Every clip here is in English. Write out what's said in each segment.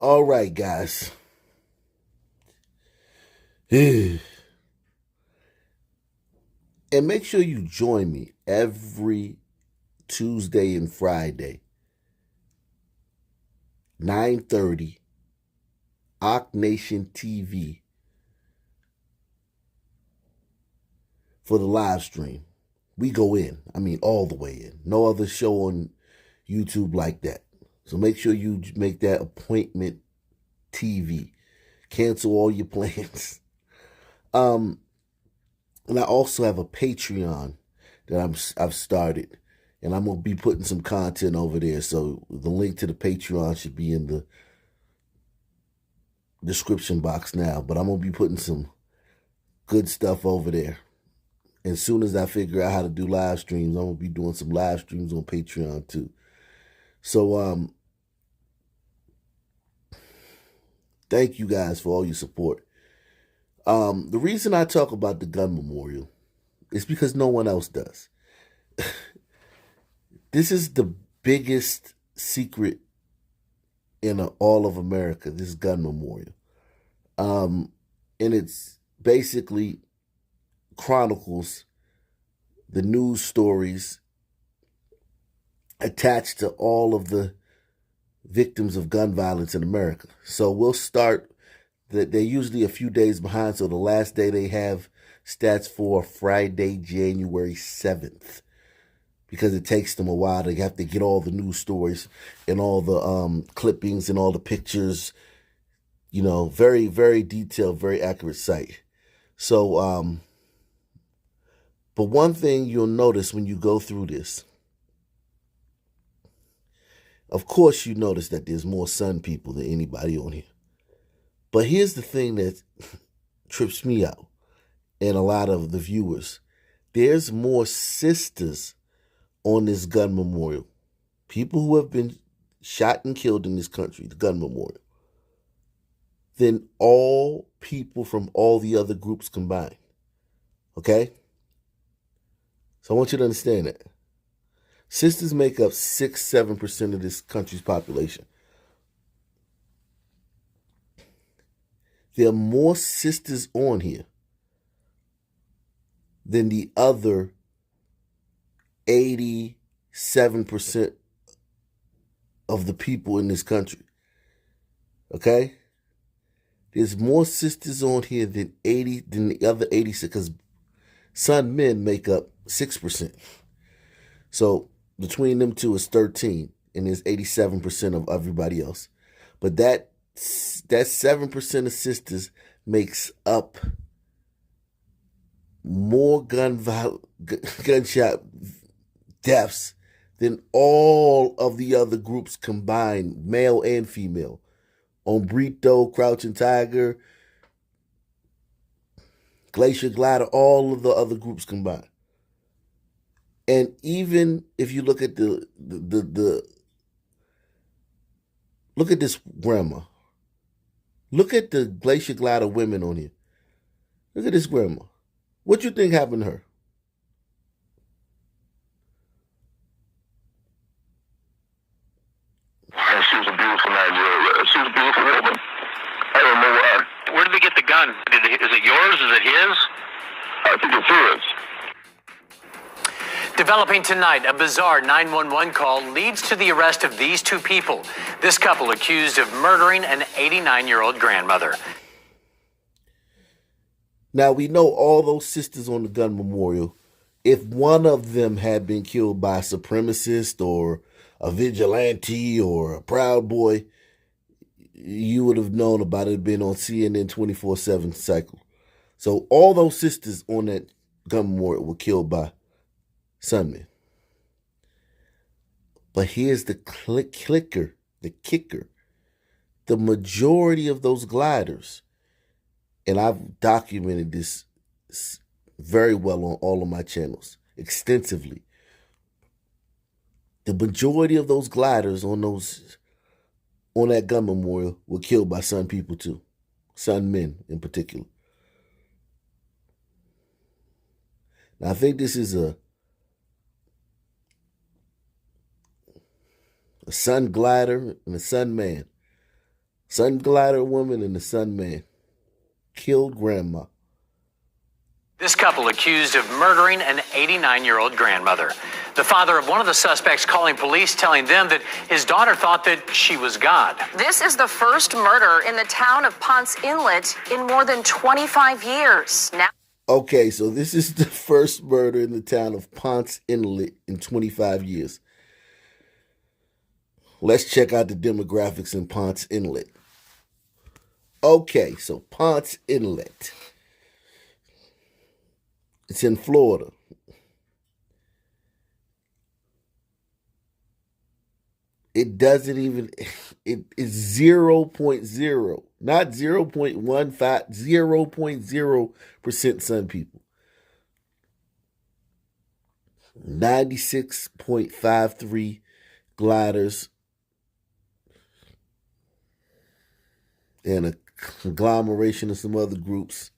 All right, guys. And make sure you join me every Tuesday and Friday, 9:30, Ock Nation TV for the live stream. We go in. I mean, all the way in. No other show on YouTube like that. So make sure you make that appointment TV. Cancel all your plans. Um, and I also have a Patreon that I've started, and I'm gonna be putting some content over there. So the link to the Patreon should be in the description box now. But I'm gonna be putting some good stuff over there. As soon as I figure out how to do live streams, I'm gonna be doing some live streams on Patreon too. So thank you guys for all your support. The reason I talk about the gun memorial is because no one else does. This is the biggest secret in all of America, this gun memorial. And it's basically chronicles the news stories attached to all of the victims of gun violence in America. So we'll start, they're usually a few days behind, so the last day they have stats for Friday, January 7th. Because it takes them a while. They have to get all the news stories and all the clippings and all the pictures. You know, very, very detailed, very accurate site. So, but one thing you'll notice when you go through this, of course you notice that there's more son people than anybody on here. But here's the thing that trips me out and a lot of the viewers. There's more sisters on this gun memorial. People who have been shot and killed in this country, the gun memorial, than all people from all the other groups combined. Okay? So I want you to understand that. Sisters make up 6-7% of this country's population. There are more sisters on here than the other 87% of the people in this country. Okay? There's more sisters on here than the other 86, because son men make up 6%. So between them two is 13, and there's 87% of everybody else. But that 7% of sisters makes up more gunshot deaths than all of the other groups combined, male and female. Ombrito, Crouching Tiger, Glacier Glider, all of the other groups combined. And even if you look at look at this grandma. Look at the Glacier Glider women on here. Look at this grandma. What you think happened to her? And she was a beautiful 9-year-old. She was a beautiful woman. I don't know why. Where did they get the gun? Is it yours? Is it his? I think it's his. Developing tonight, a bizarre 911 call leads to the arrest of these two people. This couple accused of murdering an 89-year-old grandmother. Now, we know all those sisters on the gun memorial, if one of them had been killed by a supremacist or a vigilante or a Proud Boy, you would have known about it being on CNN 24/7 cycle. So all those sisters on that gun memorial were killed by Sunmen. But here's the kicker. The majority of those gliders, and I've documented this very well on all of my channels, extensively. The majority of those gliders on that gun memorial were killed by son people too. Son men in particular. Now I think this is a son glider and a son man. Sun glider woman and the sun man killed grandma. This couple accused of murdering an 89-year-old grandmother. The father of one of the suspects calling police, telling them that his daughter thought that she was God. This is the first murder in the town of Ponce Inlet in more than 25 years. Now, okay, so this is the first murder in the town of Ponce Inlet in 25 years. Let's check out the demographics in Ponce Inlet. Okay, so Ponce Inlet. It's in Florida. It doesn't even, it is 0.0, not 0.15, 0.0% Sun people. 96.53 gliders and a conglomeration of some other groups.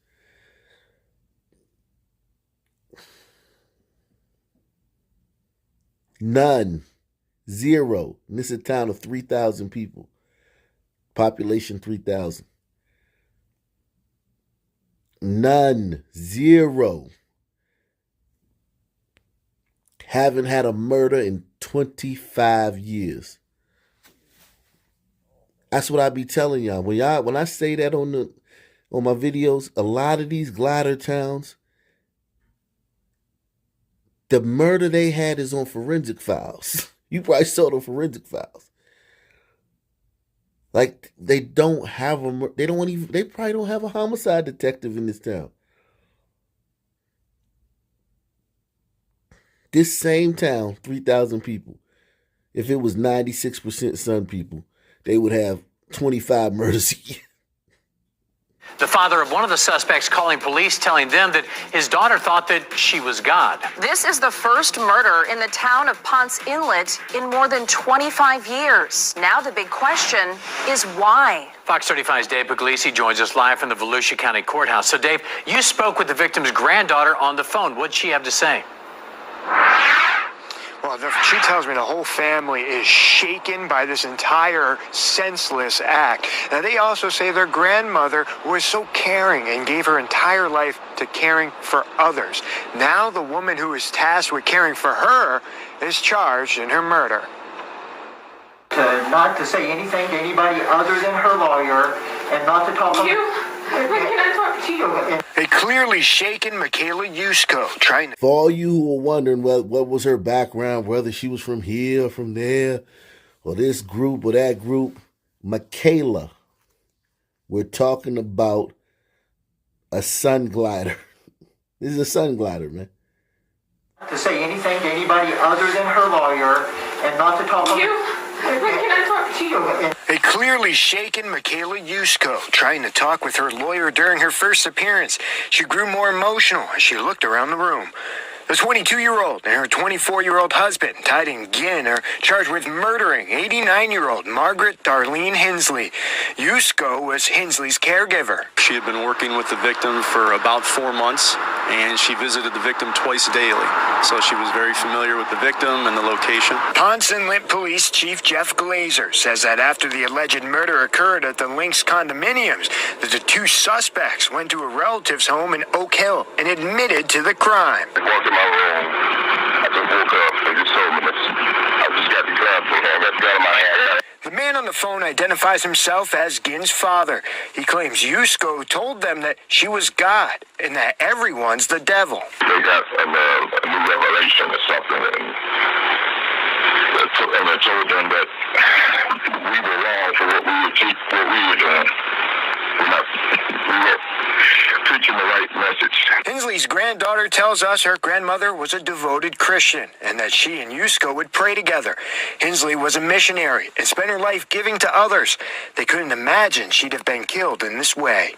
None. Zero. And this is a town of 3,000 people. Population 3,000. None. Zero. Haven't had a murder in 25 years. That's what I be telling y'all. When I say that on my videos, a lot of these glider towns, the murder they had is on forensic files. You probably saw the forensic files. Like they probably don't have a homicide detective in this town. This same town, 3,000 people. If it was 96% Sun people, they would have 25 murders a year. The father of one of the suspects calling police, telling them that his daughter thought that she was God. this is the first murder in the town of Ponce Inlet in more than 25 years. Now the big question is why? Fox 35's Dave Puglisi joins us live from the Volusia County Courthouse. So, Dave, you spoke with the victim's granddaughter on the phone. What'd she have to say? Well, she tells me the whole family is shaken by this entire senseless act. Now, they also say their grandmother was so caring and gave her entire life to caring for others. Now, the woman who is tasked with caring for her is charged in her murder. Not to say anything to anybody other than her lawyer, and not to talk. You? When can I talk to you? A clearly shaken Michaela Yusko trying to... For all you who are wondering what was her background, whether she was from here or from there, or this group or that group, Michaela, we're talking about a sun glider. This is a sun glider, man. To say anything to anybody other than her lawyer, and not to talk. You? When can I talk to you? A clearly shaken Michaela Yusko trying to talk with her lawyer during her first appearance. She grew more emotional as she looked around the room. The 22-year-old and her 24-year-old husband, tied in Ginn, are charged with murdering 89-year-old Margaret Darlene Hensley. Yusko was Hensley's caregiver. She had been working with the victim for about 4 months, and she visited the victim twice daily. So she was very familiar with the victim and the location. Ponce Inlet Police Chief Jeff Glazer says that after the alleged murder occurred at the Lynx condominiums, that the two suspects went to a relative's home in Oak Hill and admitted to the crime. I walked in my room. I just woke up. They just told me this. I just got the gun from him. Got the gun in my hand. The man on the phone identifies himself as Ginn's father. He claims Yusko told them that she was God and that everyone's the devil. They got a new revelation or something, and I told them that we were wrong for what we were doing. We were preaching the right message. Hensley's granddaughter tells us her grandmother was a devoted Christian and that she and Yusko would pray together. Hensley was a missionary and spent her life giving to others. They couldn't imagine she'd have been killed in this way.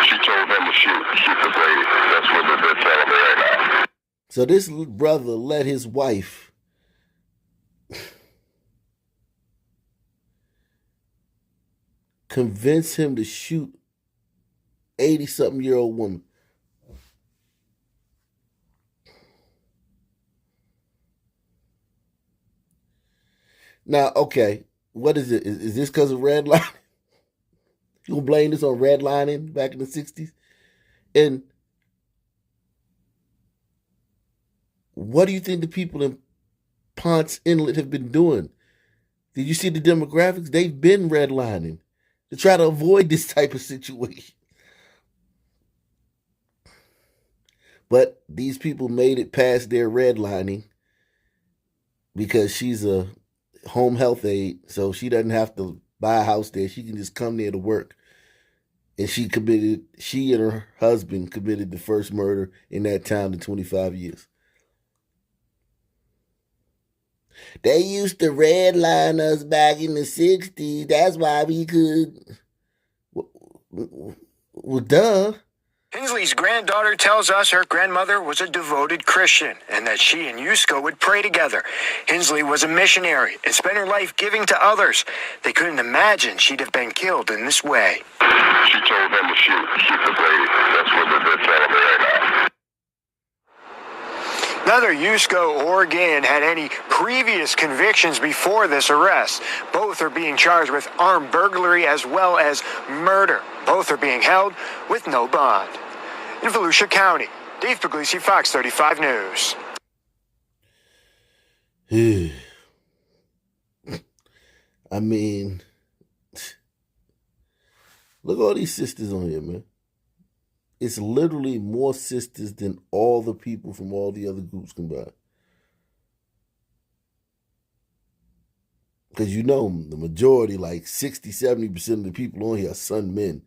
She told them to shoot the lady. That's what they're telling me right now. So this brother let his wife convince him to shoot 80-something-year-old woman. Now, okay, what is it? Is this because of redlining? You gonna blame this on redlining back in the 60s? And what do you think the people in Ponce Inlet have been doing? Did you see the demographics? They've been redlining to try to avoid this type of situation. But these people made it past their redlining because she's a home health aide, so she doesn't have to buy a house there. She can just come there to work. And she and her husband committed the first murder in that town in 25 years. They used to redline us back in the 60s. That's why we could. Well, duh. Hensley's granddaughter tells us her grandmother was a devoted Christian and that she and Yusko would pray together. Hensley was a missionary and spent her life giving to others. They couldn't imagine she'd have been killed in this way. She told them to shoot the lady. That's what they're telling me right now. Neither Yusko or Gann had any previous convictions before this arrest. Both are being charged with armed burglary as well as murder. Both are being held with no bond. In Volusia County, Dave Puglisi, Fox 35 News. I mean, look at all these sisters on here, man. It's literally more sisters than all the people from all the other groups combined. Because you know, the majority, like 60, 70% of the people on here are son men.